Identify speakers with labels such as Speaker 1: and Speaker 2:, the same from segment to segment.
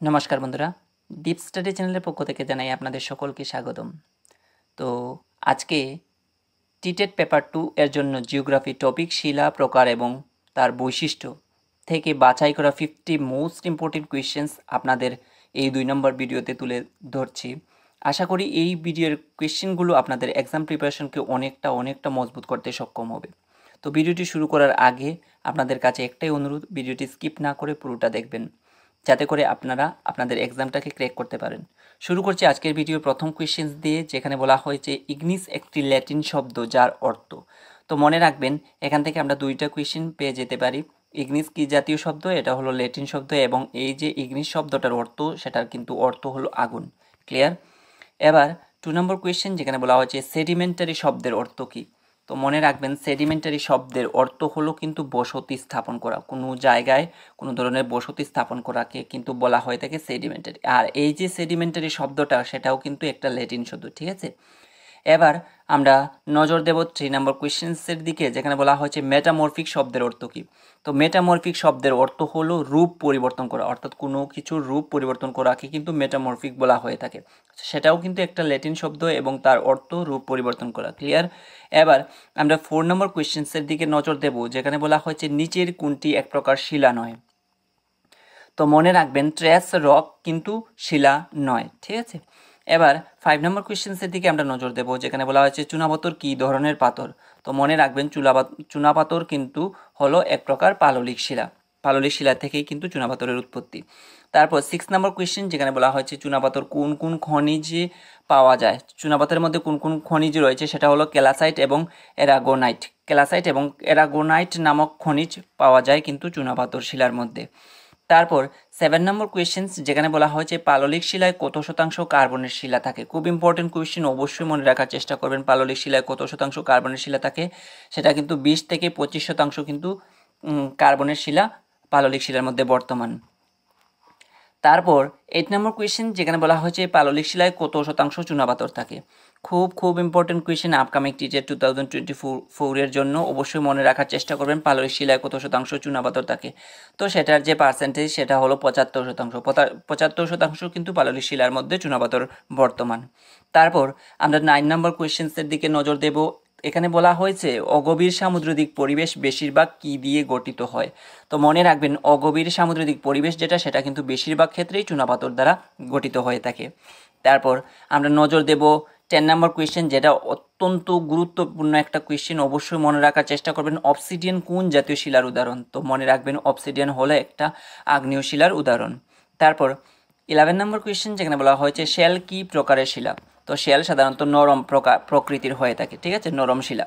Speaker 1: নমস্কার বন্ধুরা, deep study চ্যানেলের পক্ষ থেকে জানাই আপনাদের সকলকে স্বাগতম। তো আজকে টিটেট পেপার 2 এর জন্য জিওগ্রাফি টপিক শিলা প্রকার এবং তার বৈশিষ্ট্য থেকে বাছাই করা 50 মোস্ট ইম্পর্টেন্ট কোয়েশ্চেন্স আপনাদের এই 2 নম্বর ভিডিওতে তুলে ধরছি। আশা করি এই ভিডিওর কোয়েশ্চেনগুলো আপনাদের এক্সাম প্রিপারেশনকে অনেকটা মজবুত করতে সক্ষম হবে। তো ভিডিওটি শুরু করার আগে আপনাদের কাছে একটাই অনুরোধ, ভিডিওটি স্কিপ না করে পুরোটা দেখবেন, যাতে করে আপনারা আপনাদের এক্সামটাকে ক্র্যাক করতে পারেন। শুরু করছি আজকের ভিডিওর প্রথম কোয়েশ্চেন দিয়ে, যেখানে বলা হয়েছে ইগনিস একটি ল্যাটিন শব্দ যার অর্থ। তো মনে রাখবেন, এখান থেকে আমরা দুইটা কোয়েশ্চেন পেয়ে যেতে পারি। ইগনিস কি জাতীয় শব্দ? এটা হলো ল্যাটিন শব্দ, এবং এই যে ইগনিস শব্দটার অর্থ, সেটার কিন্তু অর্থ হলো আগুন। ক্লিয়ার? এবার 2 নম্বর কোয়েশ্চেন, যেখানে বলা হয়েছে সেডিমেন্টারি শব্দের অর্থ কী। তো মনে রাখবেন, সেডিমেন্টারি শব্দের অর্থ হলো কিন্তু বসতি স্থাপন করা, কোনো জায়গায় কোনো ধরনের বসতি স্থাপন করাকে কিন্তু বলা হয়ে থাকে সেডিমেন্টারি। আর এই যে সেডিমেন্টারি শব্দটা, সেটাও কিন্তু একটা ল্যাটিন শব্দ, ঠিক আছে। এবার আমরা নজর দেব 3 নম্বর কোয়েশ্চেন্সের দিকে, যেখানে বলা হয়েছে মেটামরফিক শব্দের অর্থ কী। তো মেটামরফিক শব্দের অর্থ হলো রূপ পরিবর্তন করা, অর্থাৎ কোনো কিছুর রূপ পরিবর্তন করাকে কিন্তু মেটামরফিক বলা হয়ে থাকে। সেটাও কিন্তু একটা ল্যাটিন শব্দ এবং তার অর্থ রূপ পরিবর্তন করা। ক্লিয়ার? এবার আমরা 4 নম্বর কোয়েশ্চেন্সের দিকে নজর দেব, যেখানে বলা হয়েছে নিচের কোনটি এক প্রকার শিলা নয়। তো মনে রাখবেন, ট্রেস রক কিন্তু শিলা নয়, ঠিক আছে। এবার 5 নম্বর কোয়েশ্চেন্সের দিকে আমরা নজর দেব, যেখানে বলা হয়েছে চুনাপাথর কী ধরনের পাথর। তো মনে রাখবেন, চুনাপাথর কিন্তু হলো এক প্রকার পাললিক শিলা, পাললিক শিলা থেকেই কিন্তু চুনাপাথরের উৎপত্তি। তারপর 6 নম্বর কোয়েশ্চেন, যেখানে বলা হয়েছে চুনাপাথর কোন কোন খনিজে পাওয়া যায়। চুনাপাথরের মধ্যে কোন কোন খনিজ রয়েছে, সেটা হলো ক্যালাসাইট এবং এরাগোনাইট। ক্যালাসাইট এবং এরাগোনাইট নামক খনিজ পাওয়া যায় কিন্তু চুনাপাথর শিলার মধ্যে। তারপর 7 নম্বর কোয়েশ্চেন, যেখানে বলা হয়েছে পাললিক শিলায় কত শতাংশ কার্বনের শিলা থাকে। খুব ইম্পর্টেন্ট কোয়েশ্চেন, অবশ্যই মনে রাখার চেষ্টা করবেন। পাললিক শিলায় কত শতাংশ কার্বনের শিলা থাকে, সেটা কিন্তু 20 থেকে 25% কিন্তু কার্বনের শিলা পাললিক শিলার মধ্যে বর্তমান। তারপর 8 নম্বর কোয়েশ্চেন, যেখানে বলা হয়েছে পাললিক শিলায় কত শতাংশ চুনাপাথর থাকে। খুব ইম্পর্টেন্ট কোয়েশ্চেন আপকামিং টিটেট 2024 এর জন্য। অবশ্যই মনে রাখার চেষ্টা করবেন পাললিক শিলায় কত শতাংশ চুনাপাথর থাকে। তো সেটার যে পার্সেন্টেজ, সেটা হলো 75%। 75% কিন্তু পাললিক শিলার মধ্যে চুনাপাথর বর্তমান। তারপর আমরা 9 নম্বর কোয়েশ্চেন্সের দিকে নজর দেব। এখানে বলা হয়েছে অগভীর সামুদ্রিক পরিবেশ বেশিরভাগ কি দিয়ে গঠিত হয়। তো মনে রাখবেন, অগভীর সামুদ্রিক পরিবেশ যেটা, সেটা কিন্তু বেশিরভাগ ক্ষেত্রেই চুনাপাথর দ্বারা গঠিত হয়ে থাকে। তারপর আমরা নজর দেব 10 নম্বর কোয়েশ্চেন, যেটা অত্যন্ত গুরুত্বপূর্ণ একটা কোয়েশ্চেন, অবশ্যই মনে রাখার চেষ্টা করবেন। অবসিডিয়ান কোন জাতীয় শিলার উদাহরণ? তো মনে রাখবেন, অবসিডিয়ান হলো একটা আগ্নেয় শিলার উদাহরণ। তারপর 11 নম্বর কোয়েশ্চেন, যেখানে বলা হয়েছে শেল কি প্রকারের শিলা। তো শেল সাধারণত নরম প্রকৃতির হয়ে থাকে, ঠিক আছে, নরম শিলা।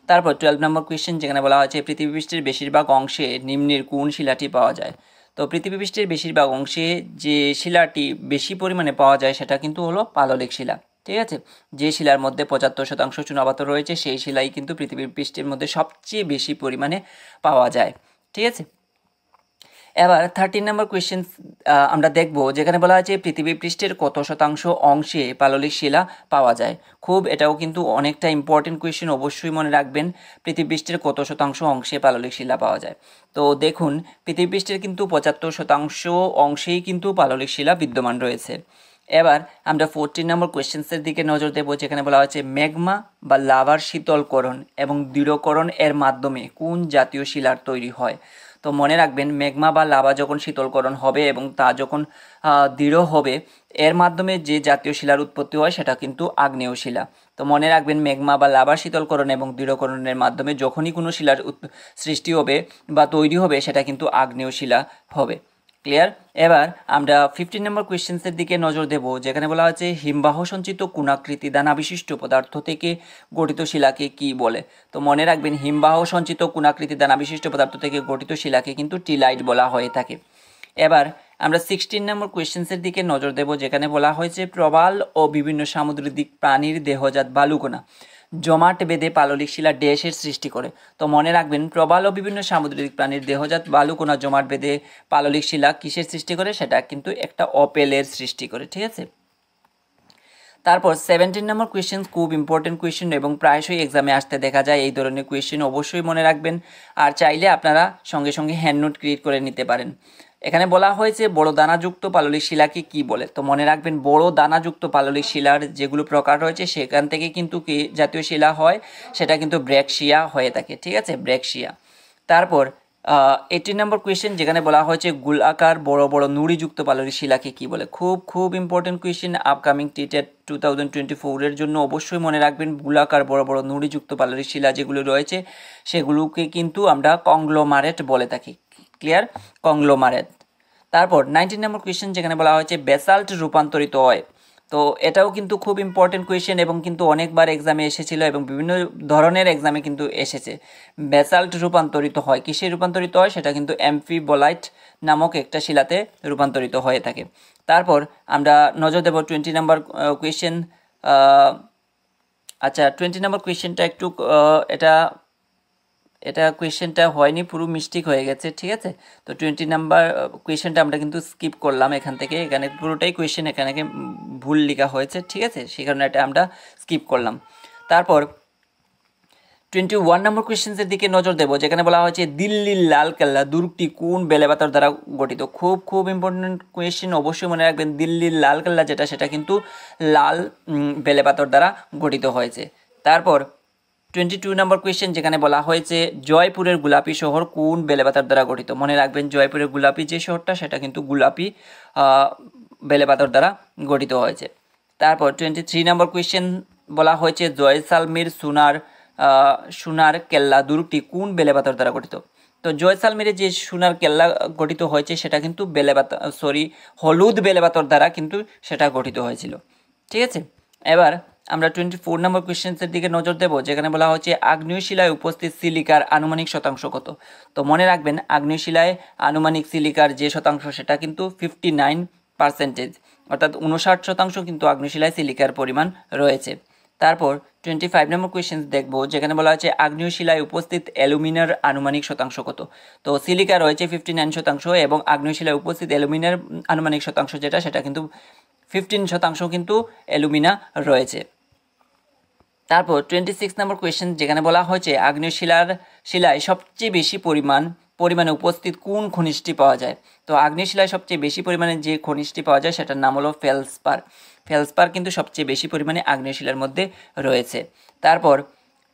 Speaker 1: তারপর 12 নম্বর কোয়েশ্চেন, যেখানে বলা হয়েছে পৃথিবী পৃষ্ঠের বেশিরভাগ অংশে নিম্নের কোন শিলাটি পাওয়া যায়। তো পৃথিবী পৃষ্ঠের বেশিরভাগ অংশে যে শিলাটি বেশি পরিমাণে পাওয়া যায়, সেটা কিন্তু হলো পাললিক শিলা, ঠিক আছে। যে শিলার মধ্যে 75% চুনাপাথর রয়েছে, সেই শিলাই কিন্তু পৃথিবীর পৃষ্ঠের মধ্যে সবচেয়ে বেশি পরিমাণে পাওয়া যায়, ঠিক আছে। এবার 13 নম্বর কোয়েশ্চেন আমরা দেখব, যেখানে বলা আছে পৃথিবী পৃষ্ঠের কত শতাংশ অংশে পাললিক শিলা পাওয়া যায়। এটাও কিন্তু অনেকটা ইম্পর্টেন্ট কোয়েশ্চেন, অবশ্যই মনে রাখবেন পৃথিবী পৃষ্ঠের কত শতাংশ অংশে পাললিক শিলা পাওয়া যায়। তো দেখুন, পৃথিবী পৃষ্ঠের কিন্তু 75% অংশেই কিন্তু পাললিক শিলা বিদ্যমান রয়েছে। এবার আমরা 14 নম্বর কোয়েশ্চেন্সের দিকে নজর দেব, যেখানে বলা হয়েছে ম্যাগমা বা লাভার শীতলকরণ এবং দৃঢ়করণ এর মাধ্যমে কোন জাতীয় শিলার তৈরি হয়। তো মনে রাখবেন, ম্যাগমা বা লাভা যখন শীতলকরণ হবে এবং তা যখন দৃঢ় হবে, এর মাধ্যমে যে জাতীয় শিলার উৎপত্তি হয়, সেটা কিন্তু আগ্নেয় শিলা। তো মনে রাখবেন, ম্যাগমা বা লাভা শীতলকরণ এবং দৃঢ়করণের মাধ্যমে যখনই কোনো শিলার সৃষ্টি হবে বা তৈরি হবে, সেটা কিন্তু আগ্নেয় শিলা হবে। ক্লিয়ার? এবার আমরা 15 নম্বর কোয়েশ্চেন্সের দিকে নজর দেব, যেখানে বলা হচ্ছে হিমবাহ সঞ্চিত কোনাকৃতি দানা বিশিষ্ট পদার্থ থেকে গঠিত শিলাকে কি বলে। তো মনে রাখবেন, হিমবাহ সঞ্চিত কোনাকৃতি দানা বিশিষ্ট পদার্থ থেকে গঠিত শিলাকে কিন্তু টিলাইট বলা হয়ে থাকে। এবার আমরা 16 নম্বর কোয়েশ্চেন্সের দিকে নজর দেব, যেখানে বলা হয়েছে প্রবাল ও বিভিন্ন সামুদ্রিক প্রাণীর দেহজাত বালুকণা জমাট বেঁধে পাললিক শিলা ড্যাশের সৃষ্টি করে। তো মনে রাখবেন, প্রবাল ও বিভিন্ন সামুদ্রিক প্রাণীর দেহজাত বালুকণা জমাট বেঁধে পাললিক শিলা কিসের সৃষ্টি করে, সেটা কিন্তু একটা অপেলের সৃষ্টি করে, ঠিক আছে। তারপর 17 নম্বর কোয়েশ্চেন, খুব ইম্পর্টেন্ট কোয়েশ্চেন এবং প্রায়শই এক্সামে আসতে দেখা যায় এই ধরনের কোয়েশ্চেন, অবশ্যই মনে রাখবেন। আর চাইলে আপনারা সঙ্গে সঙ্গে হ্যান্ড নোট ক্রিয়েট করে নিতে পারেন। এখানে বলা হয়েছে বড় দানাযুক্ত পাললিক শিলাকে কি বলে? তো মনে রাখবেন বড় দানাযুক্ত পাললিক শিলার যেগুলো প্রকার রয়েছে সেখান থেকে কিন্তু কি জাতীয় শিলা হয়, সেটা কিন্তু ব্রেকশিয়া হয়ে থাকে, ঠিক আছে, ব্রেকশিয়া। তারপর 18 নম্বর কোয়েশ্চেন, যেখানে বলা হয়েছে গোলাকার বড় বড় নুড়িযুক্ত পাললিক শিলাকে কি বলে? খুব ইম্পর্টেন্ট কোয়েশ্চেন আপকামিং টিটেট 2024 এর জন্য। অবশ্যই মনে রাখবেন গোলাকার বড় বড় নুড়িযুক্ত পাললিক শিলা যেগুলো রয়েছে সেগুলোকে কিন্তু আমরা কংগ্লোমারেট বলে থাকি। ক্লিয়ার? কংগ্লোমারেট। তারপর 19 নম্বর কোয়েশ্চেন, যেখানে বলা হয়েছে বেসাল্ট রূপান্তরিত হয়। তো এটাও কিন্তু খুব ইম্পর্টেন্ট কোয়েশ্চেন এবং কিন্তু অনেকবার এক্সামে এসেছিল এবং বিভিন্ন ধরনের এক্সামে কিন্তু এসেছে। বেসাল্ট রূপান্তরিত হয়, কিসে রূপান্তরিত হয়? সেটা কিন্তু অ্যাম্ফিবোলাইট নামক একটা শিলাতে রূপান্তরিত হয়ে থাকে। তারপর আমরা নজর দেব 20 নম্বর কোয়েশ্চেন। আচ্ছা 20 নম্বর কোয়েশ্চেনটা একটু এটা কোয়েশ্চেনটা হয়নি, পুরো মিস্টেক হয়ে গেছে, ঠিক আছে। তো 20 নাম্বার কোয়েশ্চেনটা আমরা কিন্তু স্কিপ করলাম এখান থেকে, এখানে পুরোটাই কোয়েশ্চেন এখানে ভুল লেখা হয়েছে, ঠিক আছে, সেই কারণে এটা আমরা স্কিপ করলাম। তারপর 21 নম্বর কোয়েশ্চেন্সের দিকে নজর দেব, যেখানে বলা হয়েছে দিল্লির লাল কেল্লা দুর্গটি কোন বেলেপাথর দ্বারা গঠিত? খুব ইম্পর্টেন্ট কোয়েশ্চেন, অবশ্যই মনে রাখবেন দিল্লির লাল কেল্লা যেটা সেটা কিন্তু লাল বেলেপাথর দ্বারা গঠিত হয়েছে। তারপর 22 নম্বর কোয়েশ্চেন, যেখানে বলা হয়েছে জয়পুরের গোলাপি শহর কোন বেলেপাথর দ্বারা গঠিত? মনে রাখবেন জয়পুরের গোলাপি যে শহরটা সেটা কিন্তু গোলাপি বেলেপাথর দ্বারা গঠিত হয়েছে। তারপর 23 নম্বর কোয়েশ্চেন বলা হয়েছে জয়সালমীর সোনার কেল্লা দুর্গটি কোন বেলেপাথর দ্বারা গঠিত? তো জয়সালমীরে যে সোনার কেল্লা গঠিত হয়েছে সেটা কিন্তু হলুদ বেলেপাথর দ্বারা কিন্তু সেটা গঠিত হয়েছিল, ঠিক আছে। এবার আমরা 24 নম্বর কোয়েশ্চেন্সের দিকে নজর দেব, যেখানে বলা হচ্ছে আগ্নেয় শিলায় উপস্থিত সিলিকার আনুমানিক শতাংশ কত? তো মনে রাখবেন আগ্নেয় শিলায় আনুমানিক সিলিকার যে শতাংশ সেটা কিন্তু 59%, অর্থাৎ 59% কিন্তু আগ্নেয় শিলায় সিলিকার পরিমাণ রয়েছে। তারপর 25 নম্বর কোয়েশ্চেন দেখব, যেখানে বলা হচ্ছে আগ্নেয় শিলায় উপস্থিত অ্যালুমিনার আনুমানিক শতাংশ কত? তো সিলিকা রয়েছে 59% এবং আগ্নেয় শিলায় উপস্থিত অ্যালুমিনার আনুমানিক শতাংশ যেটা সেটা কিন্তু 15% কিন্তু অ্যালুমিনা রয়েছে। তারপর 26 নম্বর কোয়েশ্চেন, যেখানে বলা হয়েছে আগ্নেয় শিলায় সবচেয়ে বেশি পরিমাণে উপস্থিত কোন খনিজটি পাওয়া যায়? তো আগ্নেয় শিলায় সবচেয়ে বেশি পরিমাণে যে খনিজটি পাওয়া যায় সেটার নাম হলো ফেলসপার কিন্তু সবচেয়ে বেশি পরিমাণে আগ্নেয় শিলার মধ্যে রয়েছে। তারপর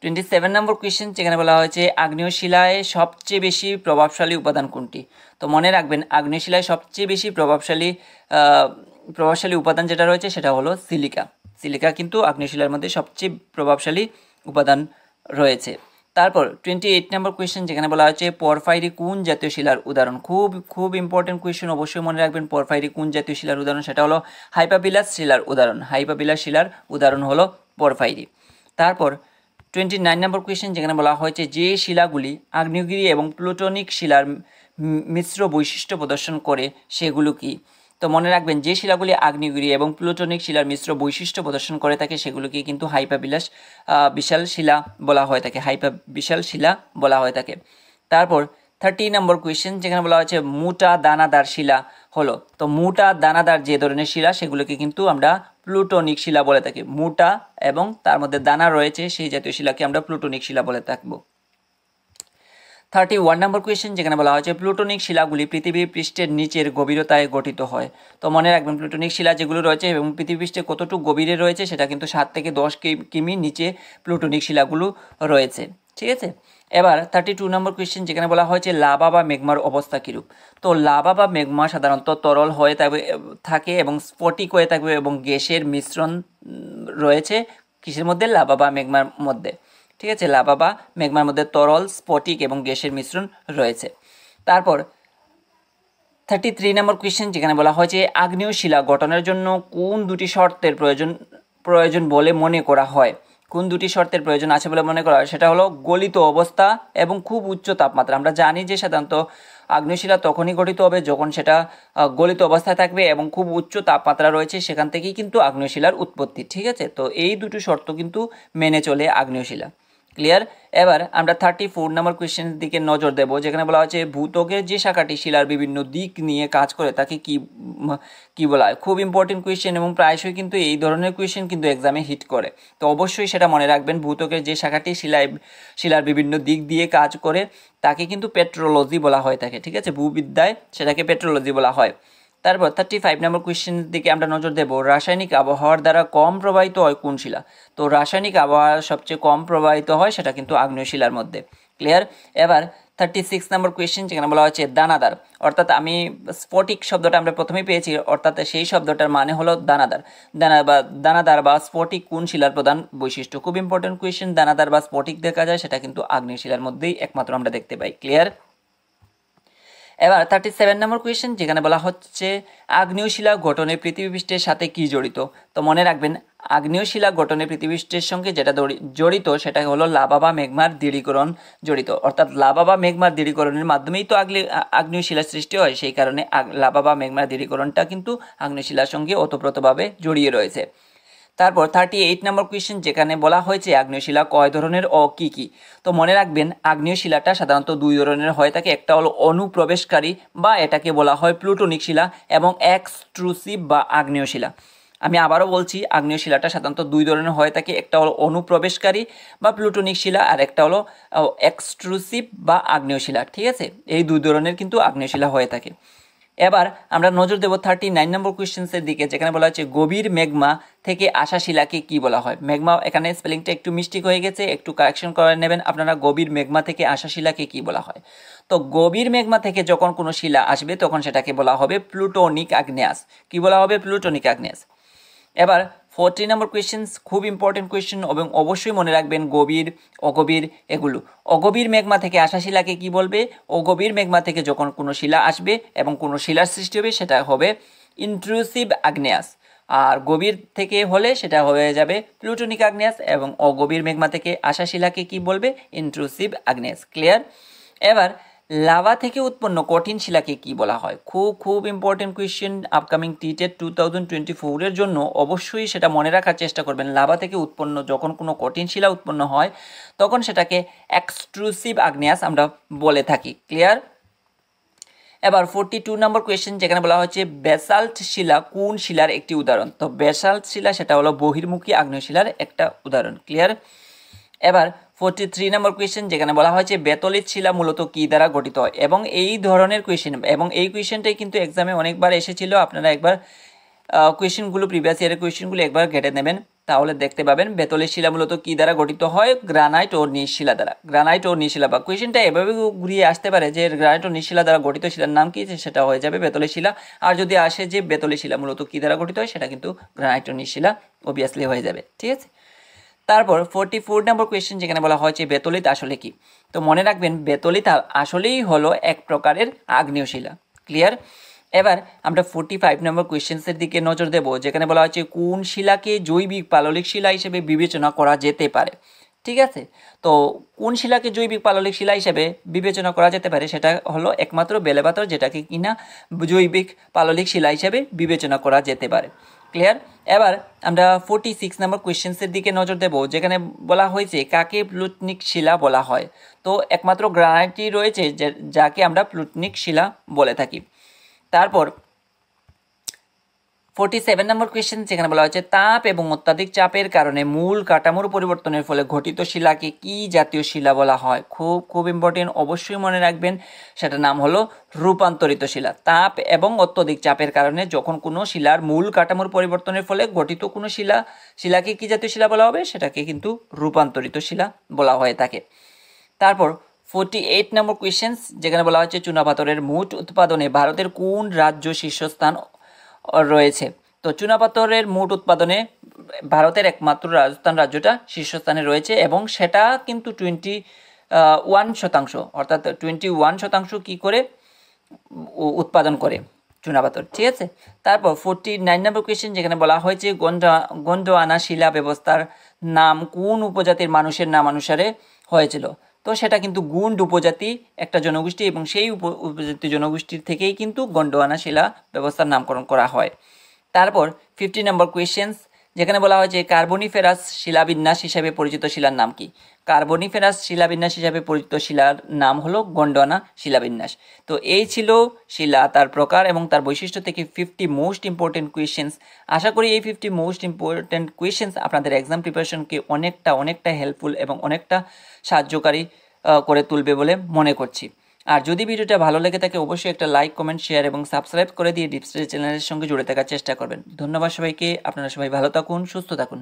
Speaker 1: 27 নম্বর কোয়েশ্চেন, যেখানে বলা হয়েছে আগ্নেয় শিলায় সবচেয়ে বেশি প্রভাবশালী উপাদান কোনটি? তো মনে রাখবেন আগ্নেয় শিলায় সবচেয়ে বেশি প্রভাবশালী উপাদান যেটা রয়েছে সেটা হলো সিলিকা কিন্তু আগ্নেয় শিলার মধ্যে সবচেয়ে প্রভাবশালী উপাদান রয়েছে। তারপর 28 নম্বর কোয়েশ্চেন, যেখানে বলা হয়েছে পরফাইরি কোন জাতীয় শিলার উদাহরণ? খুব ইম্পর্টেন্ট কোয়েশ্চেন, অবশ্যই মনে রাখবেন পরফাইরি কোন জাতীয় শিলার উদাহরণ? সেটা হলো হাইপাবিলাস শিলার উদাহরণ হলো পরফাইরি। তারপর 29 নম্বর কোয়েশ্চেন, যেখানে বলা হয়েছে যে শিলাগুলি আগ্নেয়গিরি এবং প্লুটোনিক শিলার মিশ্র বৈশিষ্ট্য প্রদর্শন করে সেগুলো কি? তো মনে রাখবেন যে শিলাগুলি আগ্নেয়গিরি এবং প্লুটোনিক শিলার মিশ্র বৈশিষ্ট্য প্রদর্শন করে থাকে সেগুলোকে কিন্তু বিশাল শিলা বলা হয়ে থাকে। তারপর 30 নম্বর কোয়েশ্চেন, যেখানে বলা হয়েছে মোটা দানাদার শিলা হলো। তো মোটা দানাদার যে ধরনের শিলা সেগুলোকে কিন্তু আমরা প্লুটোনিক শিলা বলে থাকি। মোটা এবং তার মধ্যে দানা রয়েছে সেই জাতীয় শিলাকে আমরা প্লুটোনিক শিলা বলে থাকবো। 31 নম্বর কোয়েশ্চেন, যেখানে বলা হয়েছে প্লুটোনিক শিলাগুলি পৃথিবীর পৃষ্ঠের নিচের গভীরতায় গঠিত হয়। তো মনে রাখবেন প্লুটোনিক শিলা যেগুলো রয়েছে এবং পৃথিবী পৃষ্ঠে কতটুকু গভীরে রয়েছে সেটা কিন্তু 7 থেকে 10 কিমি নিচে প্লুটোনিক শিলাগুলো রয়েছে, ঠিক আছে। এবার 32 নম্বর কোয়েশ্চেন, যেখানে বলা হয়েছে লাভা বা ম্যাগমার অবস্থা কিরূপ? তো লাভা বা ম্যাগমা সাধারণত তরল হয়ে থাকে এবং স্ফটিক হয়ে থাকবে এবং গ্যাসের মিশ্রণ রয়েছে কিসের মধ্যে? লাভা বা ম্যাগমার মধ্যে, ঠিক আছে। লাভা বা ম্যাগমার মধ্যে তরল, স্ফটিক এবং গ্যাসের মিশ্রণ রয়েছে। তারপর 33 নম্বর কোয়েশ্চেন, যেখানে বলা হয়েছে আগ্নেয় শিলা গঠনের জন্য কোন দুটি শর্তের প্রয়োজন বলে মনে করা হয়? কোন দুটি শর্তের প্রয়োজন আছে বলে মনে করা হয়? সেটা হলো গলিত অবস্থা এবং খুব উচ্চ তাপমাত্রা। আমরা জানি যে সাধারণত আগ্নেয় শিলা তখনই গঠিত হবে যখন সেটা গলিত অবস্থায় থাকবে এবং খুব উচ্চ তাপমাত্রা রয়েছে, সেখান থেকেই কিন্তু আগ্নেয় শিলার উৎপত্তি, ঠিক আছে। তো এই দুটি শর্ত কিন্তু মেনে চলে আগ্নেয় শিলা। ক্লিয়ার। এবার আমরা 34 নম্বর কোয়েশ্চেনের দিকে নজর দেব, যেখানে বলা হচ্ছে ভূত্বকের যে শাখাটি শিলার বিভিন্ন দিক নিয়ে কাজ করে তাকে কি বলা হয়। খুব ইম্পর্টেন্ট কোয়েশ্চেন এবং প্রায়শই কিন্তু এই ধরনের কোয়েশ্চেন কিন্তু এক্সামে হিট করে, তো অবশ্যই সেটা মনে রাখবেন। ভূত্বকের যে শাখাটি শিলার বিভিন্ন দিক দিয়ে কাজ করে তাকে কিন্তু পেট্রোলজি বলা হয় থাকে, ঠিক আছে, ভূবিদ্যায় সেটাকে পেট্রোলজি বলা হয়। তারপর 35 নম্বর কোয়েশ্চেনের দিকে আমরা নজর দেব, রাসায়নিক আবহাওয়ার দ্বারা কম প্রবাহিত হয় কোন শিলা। তো রাসায়নিক আবহাওয়া সবচেয়ে কম প্রবাহিত হয় সেটা কিন্তু আগ্নেয় শিলার মধ্যে। ক্লিয়ার। এবার 36 নম্বর কোয়েশ্চেন, যেখানে বলা হচ্ছে দানাদার, অর্থাৎ আমি স্ফটিক শব্দটা আমরা প্রথমেই পেয়েছি, অর্থাৎ সেই শব্দটার মানে হলো দানাদার। দানাদার বা স্ফটিক কোন শিলার প্রধান বৈশিষ্ট্য। খুব ইম্পর্টেন্ট কোয়েশ্চেন। দানাদার বা স্ফটিক দেখা যায় সেটা কিন্তু আগ্নেয় শিলার মধ্যেই একমাত্র আমরা দেখতে পাই। ক্লিয়ার। এবার 37 নম্বর কোয়েশ্চেন, যেখানে বলা হচ্ছে আগ্নেয় শিলা গঠনে পৃথিবীপৃষ্ঠের সাথে কি জড়িত। তো মনে রাখবেন, আগ্নেয় শিলা গঠনে পৃথিবীপৃষ্ঠের সঙ্গে যেটা জড়িত সেটা হলো লাভা বা ম্যাগমার দৃঢ়ীকরণ জড়িত, অর্থাৎ লাভা বা ম্যাগমার দৃঢ়ীকরণের মাধ্যমেই তো আগ্নেয় শিলার সৃষ্টি হয়, সেই কারণে লাভা বা ম্যাগমার দৃঢ়ীকরণটা কিন্তু আগ্নেয় শিলার সঙ্গে ওতপ্রোতভাবে জড়িয়ে রয়েছে। তারপর 38 নম্বর কোয়েশ্চেন, যেখানে বলা হয়েছে আগ্নেয় শিলা কয় ধরনের ও কি কি। তো মনে রাখবেন, আগ্নেয় শিলাটা সাধারণত দুই ধরনের হয়ে থাকে, একটা হলো অনুপ্রবেশকারী বা এটাকে বলা হয় প্লুটোনিক শিলা, এবং এক্সট্রুসিভ বা আগ্নেয় শিলা। আমি আবারও বলছি, আগ্নেয় শিলাটা সাধারণত দুই ধরনের হয়ে থাকে, একটা হলো অনুপ্রবেশকারী বা প্লুটোনিক শিলা, আর একটা হলো এক্সট্রুসিভ বা আগ্নেয় শিলা, ঠিক আছে। এই দুই ধরনের কিন্তু আগ্নেয় শিলা হয়ে থাকে। এবার আমরা নজর দেব 39 নম্বর কোয়েশ্চেন্সের দিকে, যেখানে বলা হচ্ছে গভীর ম্যাগমা থেকে আসা শিলাকে কি বলা হয়। ম্যাগমা, এখানে স্পেলিংটা একটু মিস্টেক হয়ে গেছে, একটু কারেকশন করে নেবেন আপনারা। গভীর ম্যাগমা থেকে আসা শিলাকে কি বলা হয়। তো গভীর ম্যাগমা থেকে যখন কোনো শিলা আসবে তখন সেটাকে বলা হবে প্লুটোনিক আগ্নেয়াস। কি বলা হবে? প্লুটোনিক আগ্নেয়াস। এবার 40 নম্বর কোয়েশ্চেন, খুব ইম্পর্টেন্ট কোয়েশ্চেন এবং অবশ্যই মনে রাখবেন গভীর, অগভীর এগুলো। অগভীর ম্যাগমা থেকে আসা শিলাকে কি বলবে? অগভীর ম্যাগমা থেকে যখন কোনো শিলা আসবে এবং কোনো শিলার সৃষ্টি হবে সেটা হবে ইন্ট্রুসিভ আগ্নেয়াস, আর গভীর থেকে হলে সেটা হয়ে যাবে প্লুটোনিক আগ্নেয়াস, এবং অগভীর ম্যাগমা থেকে আসা শিলাকে কি বলবে? ইন্ট্রুসিভ আগ্নেয়াস। ক্লিয়ার। এবার লাভা থেকে উৎপন্ন কঠিন শিলাকে কি বলা হয়? খুব ইম্পর্টেন্ট কোয়েশ্চেন আপকামিং টিটেট 2024 এর জন্য, অবশ্যই সেটা মনে রাখার চেষ্টা করবেন। লাভা থেকে উৎপন্ন যখন কোনো কঠিন শিলা উৎপন্ন হয় তখন সেটাকে এক্সট্রুসিভ আগ্নেয়াস আমরা বলে থাকি। ক্লিয়ার। এবার 42 নম্বর কোয়েশ্চেন, যেখানে বলা হচ্ছে ব্যাসাল্ট শিলা কোন শিলার একটি উদাহরণ। তো ব্যাসাল্ট শিলা সেটা হলো বহির্মুখী আগ্নেয় শিলার একটা উদাহরণ। ক্লিয়ার। এবার 43 নম্বর কোয়েশ্চেন, যেখানে বলা হয়েছে বেতলিত শিলা মূলত কি দ্বারা গঠিত হয়, এবং এই ধরনের কোয়েশ্চেন, এবং এই কোয়েশ্চেনটাই কিন্তু এক্সামে অনেকবার এসেছিল। আপনারা একবার কোয়েশ্চেনগুলো, প্রিভিয়াস ইয়ারের কোয়েশ্চেনগুলো একবার ঘেটে নেবেন, তাহলে দেখতে পাবেন বেতলিত শিলা মূলত কি দ্বারা গঠিত হয়? গ্রানাইট ও নিজ শিলা দ্বারা। গ্রানাইট ও নিজ শিলা, বা কোয়েশ্চেনটা এভাবে ঘুরিয়ে আসতে পারে যে গ্রানাইট ও নিজ শিলা দ্বারা গঠিত শিলার নাম কি, সেটা হয়ে যাবে বেতলিত শিলা। আর যদি আসে যে বেতলিত শিলা মূলত কি দ্বারা গঠিত হয়, সেটা কিন্তু গ্রানাইট ও নিজ শিলা অবভিয়াসলি হয়ে যাবে, ঠিক আছে। তারপর 44 নম্বর কোয়েশ্চেন, যেখানে বলা হয়েছে বেতলিত আসলে কি। তো মনে রাখবেন, বেতলিত আসলেই হলো এক প্রকারের আগ্নেয় শিলা। ক্লিয়ার। এবার আমরা 45 নম্বর কোয়েশ্চেন্সের দিকে নজর দেব, যেখানে বলা হচ্ছে কোন শিলাকে জৈবিক পাললিক শিলা হিসেবে বিবেচনা করা যেতে পারে। ঠিক আছে, তো কোন শিলাকে জৈবিক পাললিক শিলা হিসেবে বিবেচনা করা যেতে পারে সেটা হলো একমাত্র বেলে পাথর, যেটাকে কিনা জৈবিক পাললিক শিলা হিসেবে বিবেচনা করা যেতে পারে। ক্লিয়ার। এবার আমরা 46 নম্বর কোয়েশ্চেন্সের দিকে নজর দেব, যেখানে বলা হয়েছে কাকে প্লুটোনিক শিলা বলা হয়। তো একমাত্র গ্রানাইটই রয়েছে যাকে আমরা প্লুটোনিক শিলা বলে থাকি। তারপর 47 নম্বর কোয়েশ্চেন, যেখানে বলা হয়েছে তাপ এবং অত্যাধিক চাপের কারণে মূল কাঠামোর পরিবর্তনের ফলে ঘটিত শিলাকে কি জাতীয় শিলা বলা হয়। খুব ইম্পর্টেন্ট, অবশ্যই মনে রাখবেন, সেটার নাম হলো রূপান্তরিত শিলা। তাপ এবং অত্যধিক চাপের কারণে যখন কোনো শিলার মূল কাঠামোর পরিবর্তনের ফলে গঠিত কোনো শিলাকে কি জাতীয় শিলা বলা হবে, সেটাকে কিন্তু রূপান্তরিত শিলা বলা হয়ে থাকে। তারপর 48 নম্বর কোয়েশ্চেন, যেখানে বলা হচ্ছে চুনাপাথরের মোট উৎপাদনে ভারতের কোন রাজ্য শীর্ষস্থান রয়েছে। তো চুনাপাথরের মোট উৎপাদনে ভারতের একমাত্র রাজস্থান রাজ্যটা শীর্ষস্থানে রয়েছে, এবং সেটা কিন্তু 21%, অর্থাৎ 21% কি করে উৎপাদন করে চুনাপাথর। ঠিক আছে। তারপর 49 নম্বর কোয়েশ্চেন, যেখানে বলা হয়েছে গন্ডোয়ানা শিলা ব্যবস্থার নাম কোন উপজাতির মানুষের নাম অনুসারে হয়েছিল। তো সেটা কিন্তু গুন্ড উপজাতি একটা জনগোষ্ঠী, এবং সেই উপজাতি জনগোষ্ঠীর থেকেই কিন্তু গন্ডোয়ানা শিলা ব্যবস্থার নামকরণ করা হয়। তারপর 50 নম্বর কোয়েশ্চেন্স, যেখানে বলা হয়েছে কার্বনিফেরাস শিলাবিন্যাস হিসেবে পরিচিত শিলার নাম কি? কার্বনিফেরাস শিলাবিন্যাস হিসেবে পরিচিত শিলার নাম হলো গন্ডোয়ানা শিলাবিন্যাস। তো এই ছিল শিলা, তার প্রকার এবং তার বৈশিষ্ট্য থেকে 50 মোস্ট ইম্পর্টেন্ট কোয়েশ্চেন্স। আশা করি এই 50 মোস্ট ইম্পর্টেন্ট কোয়েশ্চেন্স আপনাদের এক্সাম প্রিপারেশনকে অনেকটা হেল্পফুল এবং অনেকটা সাহায্যকারী করে তুলবে বলে মনে করছি। আর যদি ভিডিওটা ভালো লেগে থাকে অবশ্যই একটা লাইক, কমেন্ট, শেয়ার এবং সাবস্ক্রাইব করে দিয়ে ডিপ স্টাডি চ্যানেলের সঙ্গে জুড়ে থাকার চেষ্টা করবেন। ধন্যবাদ সবাইকে। আপনারা সবাই ভালো থাকুন, সুস্থ থাকুন।